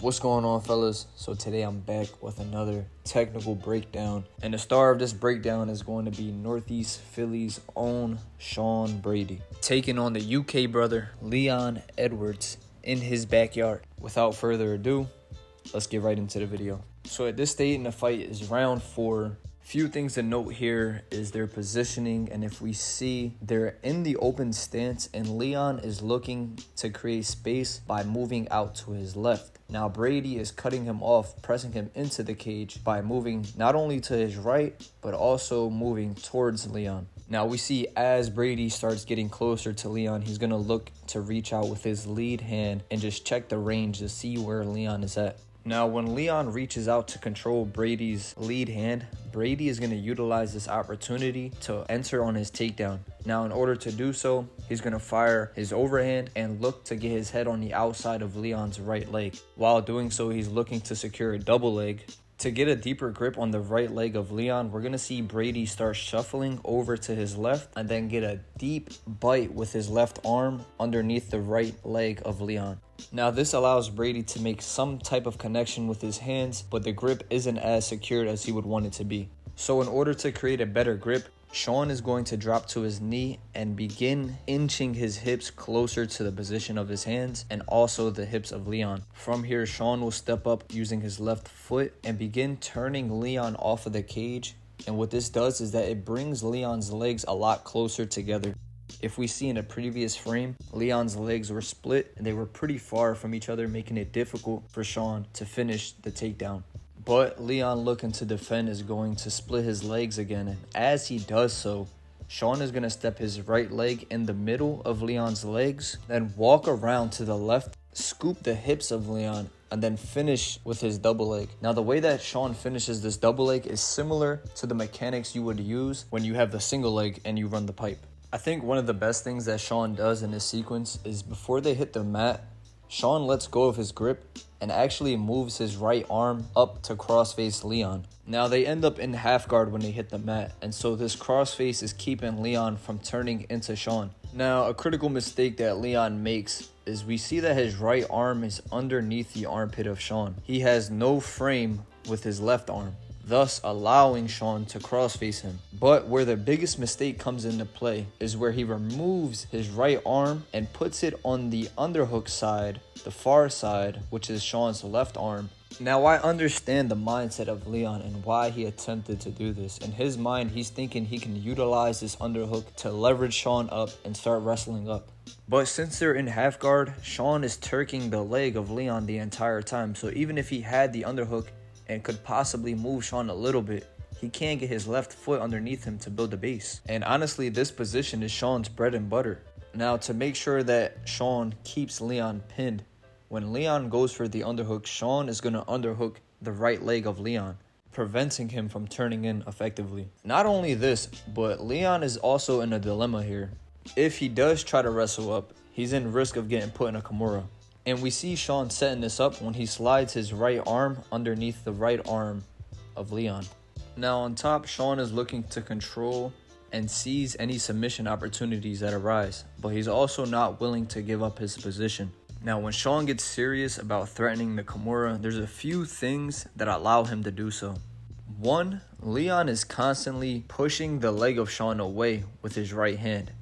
What's going on, fellas? So today I'm back with another technical breakdown, and the star of this breakdown is going to be Northeast Philly's own Sean Brady, taking on the UK brother Leon Edwards in his backyard. Without further ado, let's get right into the video. So at this stage in the fight is round 4. Few things to note here is their positioning, and if we see they're in the open stance and Leon is looking to create space by moving out to his left. Now Brady is cutting him off, pressing him into the cage by moving not only to his right but also moving towards Leon. Now we see as Brady starts getting closer to Leon, he's going to look to reach out with his lead hand and just check the range to see where Leon is at. Now, when Leon reaches out to control Brady's lead hand, Brady is going to utilize this opportunity to enter on his takedown. Now, in order to do so, he's going to fire his overhand and look to get his head on the outside of Leon's right leg. While doing so, he's looking to secure a double leg. To get a deeper grip on the right leg of Leon, we're going to see Brady start shuffling over to his left and then get a deep bite with his left arm underneath the right leg of Leon. Now this allows Brady to make some type of connection with his hands, but the grip isn't as secured as he would want it to be. So in order to create a better grip, Sean is going to drop to his knee and begin inching his hips closer to the position of his hands and also the hips of Leon. From here, Sean will step up using his left foot and begin turning Leon off of the cage. And what this does is that it brings Leon's legs a lot closer together. If we see in a previous frame, Leon's legs were split and they were pretty far from each other, making it difficult for Sean to finish the takedown. But Leon, looking to defend, is going to split his legs again, and as he does so, Sean is going to step his right leg in the middle of Leon's legs, then walk around to the left, scoop the hips of Leon, and then finish with his double leg. Now the way that Sean finishes this double leg is similar to the mechanics you would use when you have the single leg and you run the pipe. I think one of the best things that Sean does in this sequence is before they hit the mat, Sean lets go of his grip and actually moves his right arm up to crossface Leon. Now they end up in half guard when they hit the mat, and so this crossface is keeping Leon from turning into Sean. Now a critical mistake that Leon makes is we see that his right arm is underneath the armpit of Sean. He has no frame with his left arm, thus allowing Sean to crossface him. But where the biggest mistake comes into play is where he removes his right arm and puts it on the underhook side, the far side, which is Sean's left arm. Now I understand the mindset of Leon and why he attempted to do this. In his mind, he's thinking he can utilize this underhook to leverage Sean up and start wrestling up. But since they're in half guard, Sean is turking the leg of Leon the entire time. So even if he had the underhook and could possibly move Sean a little bit, he can't get his left foot underneath him to build a base. And honestly, this position is Sean's bread and butter. Now to make sure that Sean keeps Leon pinned, when Leon goes for the underhook, Sean is going to underhook the right leg of Leon, preventing him from turning in effectively. Not only this, but Leon is also in a dilemma here. If he does try to wrestle up, he's in risk of getting put in a Kimura. And we see Sean setting this up when he slides his right arm underneath the right arm of Leon. Now on top, Sean is looking to control and seize any submission opportunities that arise, but he's also not willing to give up his position. Now when Sean gets serious about threatening the Kimura, there's a few things that allow him to do so. One, Leon is constantly pushing the leg of Sean away with his right hand.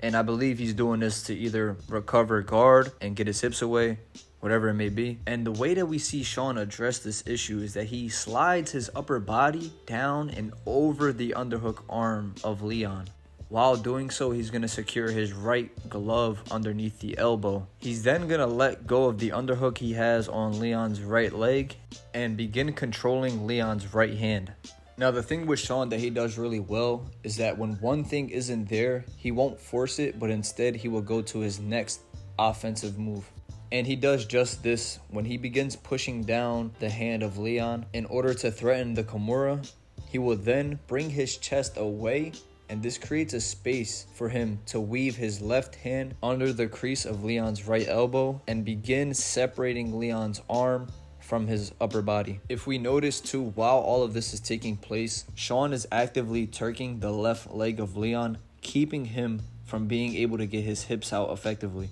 And I believe he's doing this to either recover guard and get his hips away, whatever it may be. And the way that we see Sean address this issue is that he slides his upper body down and over the underhook arm of Leon. While doing so, he's going to secure his right glove underneath the elbow. He's then going to let go of the underhook he has on Leon's right leg and begin controlling Leon's right hand. Now the thing with Sean that he does really well is that when one thing isn't there, he won't force it, but instead he will go to his next offensive move. And he does just this when he begins pushing down the hand of Leon in order to threaten the Kimura. He will then bring his chest away, and this creates a space for him to weave his left hand under the crease of Leon's right elbow and begin separating Leon's arm from his upper body. If we notice too, while all of this is taking place, Sean is actively turking the left leg of Leon, keeping him from being able to get his hips out effectively.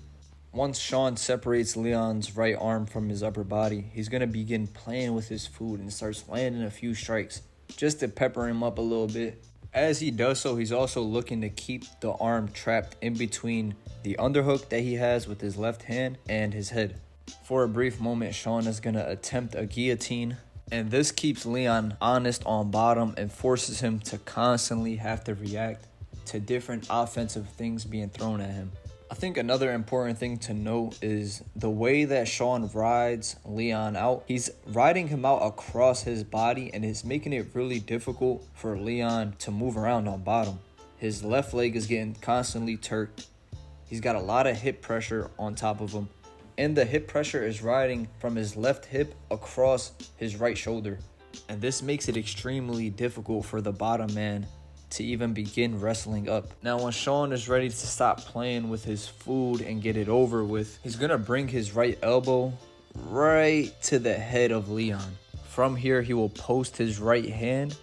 Once Sean separates Leon's right arm from his upper body, he's going to begin playing with his food and starts landing a few strikes just to pepper him up a little bit. As he does so, he's also looking to keep the arm trapped in between the underhook that he has with his left hand and his head. For a brief moment, Sean is going to attempt a guillotine, and this keeps Leon honest on bottom and forces him to constantly have to react to different offensive things being thrown at him. I think another important thing to note is the way that Sean rides Leon out. He's riding him out across his body, and it's making it really difficult for Leon to move around on bottom. His left leg is getting constantly turked. He's got a lot of hip pressure on top of him, and the hip pressure is riding from his left hip across his right shoulder. And this makes it extremely difficult for the bottom man to even begin wrestling up. Now, when Sean is ready to stop playing with his food and get it over with, he's gonna bring his right elbow right to the head of Leon. From here, he will post his right hand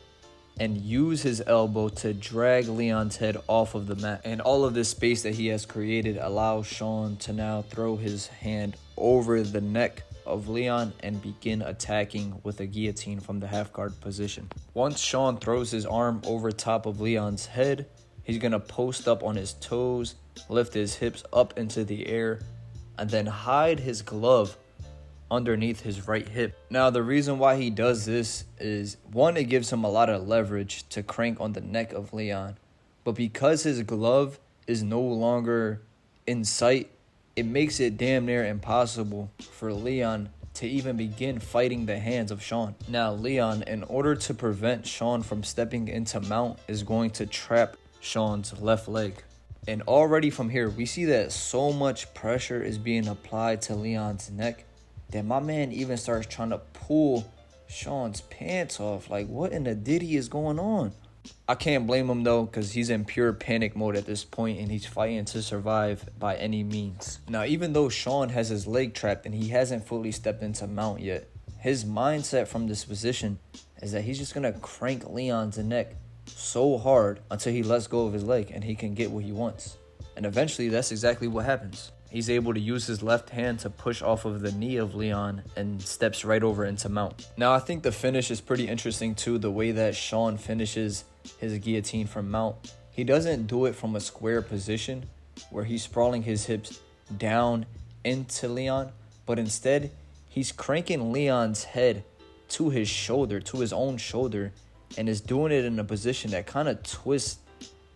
and use his elbow to drag Leon's head off of the mat. And all of this space that he has created allows Sean to now throw his hand over the neck of Leon and begin attacking with a guillotine from the half guard position. Once Sean throws his arm over top of Leon's head, he's gonna post up on his toes, lift his hips up into the air, and then hide his glove underneath his right hip. Now, the reason why he does this is, one, it gives him a lot of leverage to crank on the neck of Leon, but because his glove is no longer in sight, it makes it damn near impossible for Leon to even begin fighting the hands of Sean. Now, Leon, in order to prevent Sean from stepping into mount, is going to trap Sean's left leg. And already from here, we see that so much pressure is being applied to Leon's neck that my man even starts trying to pull Sean's pants off. Like, what in the diddy is going on? I can't blame him though, because he's in pure panic mode at this point and he's fighting to survive by any means. Now, even though Sean has his leg trapped and he hasn't fully stepped into mount yet, his mindset from this position is that he's just going to crank Leon's neck so hard until he lets go of his leg and he can get what he wants. And eventually that's exactly what happens. He's able to use his left hand to push off of the knee of Leon and steps right over into mount. Now, I think the finish is pretty interesting too, the way that Sean finishes his guillotine from mount. He doesn't do it from a square position where he's sprawling his hips down into Leon, but instead he's cranking Leon's head to his shoulder, to his own shoulder, and is doing it in a position that kind of twists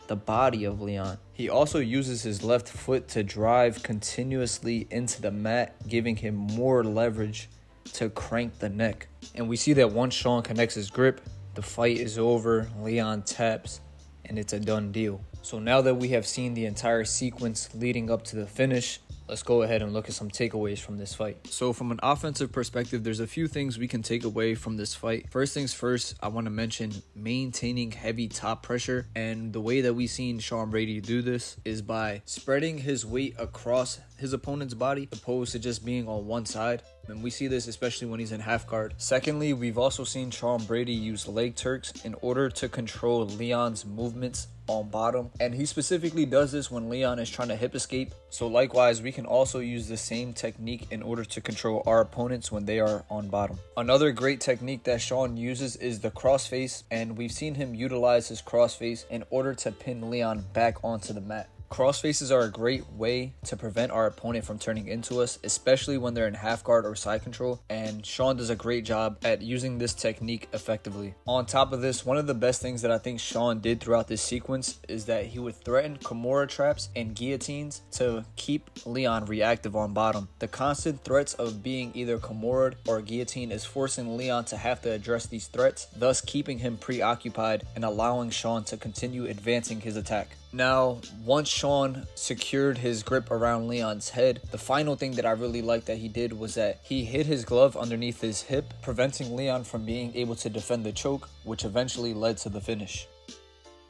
the body of Leon. He also uses his left foot to drive continuously into the mat, giving him more leverage to crank the neck. And we see that once Sean connects his grip, the fight is over, Leon taps, and it's a done deal. So now that we have seen the entire sequence leading up to the finish, let's go ahead and look at some takeaways from this fight. So from an offensive perspective, there's a few things we can take away from this fight. First things first, I want to mention maintaining heavy top pressure. And the way that we've seen Sean Brady do this is by spreading his weight across his opponent's body opposed to just being on one side. And we see this especially when he's in half guard. Secondly, we've also seen Sean Brady use leg turks in order to control Leon's movements on bottom, and he specifically does this when Leon is trying to hip escape. So likewise, we can also use the same technique in order to control our opponents when they are on bottom. Another great technique that Sean uses is the crossface, and we've seen him utilize his crossface in order to pin Leon back onto the mat. Crossfaces are a great way to prevent our opponent from turning into us, especially when they're in half guard or side control, and Sean does a great job at using this technique effectively. On top of this, one of the best things that I think Sean did throughout this sequence is that he would threaten Kimura traps and guillotines to keep Leon reactive on bottom. The constant threats of being either Kimura or guillotine is forcing Leon to have to address these threats, thus keeping him preoccupied and allowing Sean to continue advancing his attack. Now, once Sean secured his grip around Leon's head, the final thing that I really liked that he did was that he hid his glove underneath his hip, preventing Leon from being able to defend the choke, which eventually led to the finish.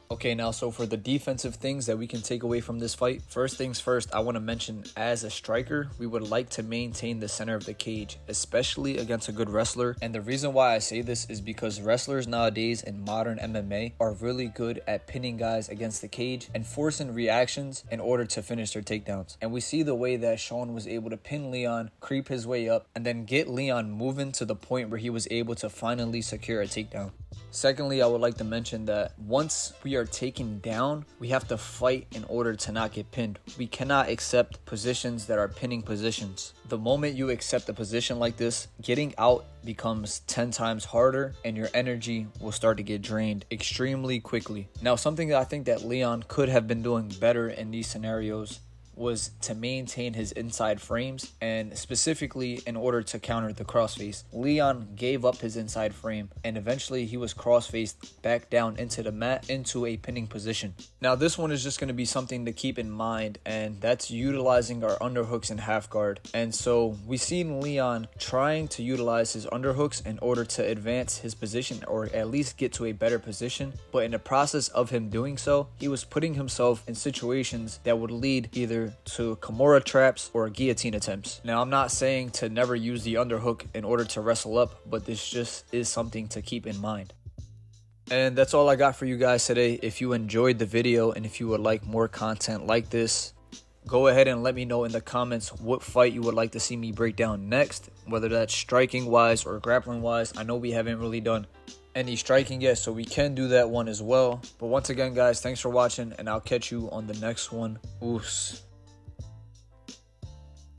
Okay, now so for the defensive things that we can take away from this fight, first things first, I want to mention as a striker, we would like to maintain the center of the cage, especially against a good wrestler. And the reason why I say this is because wrestlers nowadays in modern MMA are really good at pinning guys against the cage and forcing reactions in order to finish their takedowns. And we see the way that Sean was able to pin Leon, creep his way up, and then get Leon moving to the point where he was able to finally secure a takedown. Secondly, I would like to mention that once we are taken down, we have to fight in order to not get pinned. We cannot accept positions that are pinning positions. The moment you accept a position like this, getting out becomes 10 times harder and your energy will start to get drained extremely quickly. Now, something that I think that Leon could have been doing better in these scenarios was to maintain his inside frames, and specifically in order to counter the crossface. Leon gave up his inside frame and eventually he was cross-faced back down into the mat into a pinning position. Now this one is just going to be something to keep in mind, and that's utilizing our underhooks and half guard. And so we seen Leon trying to utilize his underhooks in order to advance his position or at least get to a better position, but in the process of him doing so, he was putting himself in situations that would lead either to Kimura traps or guillotine attempts. Now, I'm not saying to never use the underhook in order to wrestle up, but this just is something to keep in mind. And that's all I got for you guys today. If you enjoyed the video and if you would like more content like this, go ahead and let me know in the comments what fight you would like to see me break down next, whether that's striking wise or grappling wise. I know we haven't really done any striking yet, so we can do that one as well. But once again, guys, thanks for watching, and I'll catch you on the next one. Oos.